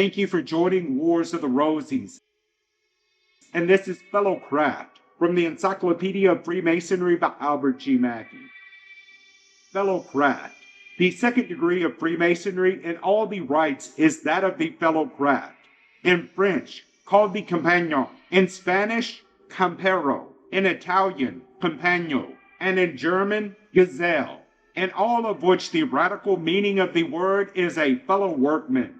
Thank you for joining Wars of the Rosies. And this is Fellowcraft from the Encyclopedia of Freemasonry by Albert G. Mackey. Fellowcraft. The second degree of Freemasonry in all the rites is that of the Fellowcraft. In French, called the Compagnon. In Spanish, Campero. In Italian, Compagno. And in German, Gazelle. In all of which the radical meaning of the word is a fellow workman,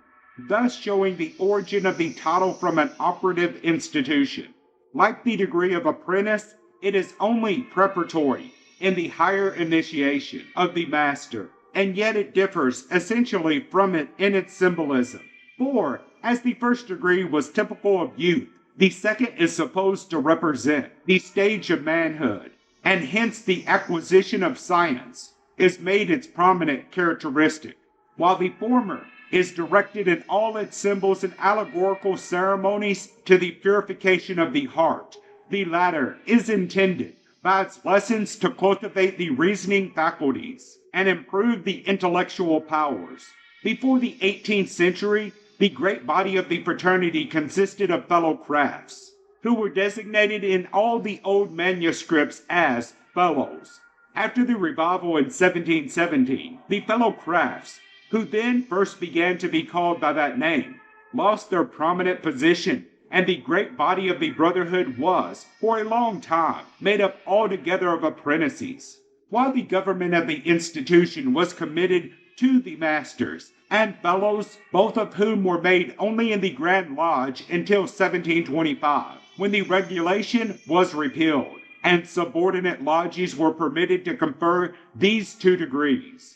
thus showing the origin of the title from an operative institution. Like the degree of apprentice, it is only preparatory in the higher initiation of the master, and yet it differs essentially from it in its symbolism. For, as the first degree was typical of youth, the second is supposed to represent the stage of manhood, and hence the acquisition of science is made its prominent characteristic, while the former is directed in all its symbols and allegorical ceremonies to the purification of the heart. The latter is intended by its lessons to cultivate the reasoning faculties and improve the intellectual powers. Before the 18th century, the great body of the fraternity consisted of Fellowcrafts, who were designated in all the old manuscripts as Fellows. After the revival in 1717, the Fellowcrafts, who then first began to be called by that name, lost their prominent position, and the great body of the brotherhood was, for a long time, made up altogether of apprentices, while the government of the institution was committed to the masters and fellows, both of whom were made only in the Grand Lodge until 1725, when the regulation was repealed, and subordinate lodges were permitted to confer these two degrees.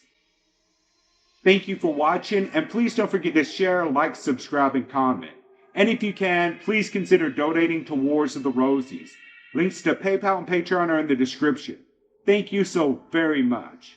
Thank you for watching, and please don't forget to share, like, subscribe, and comment. And if you can, please consider donating to Wars of the Rosies. Links to PayPal and Patreon are in the description. Thank you so very much.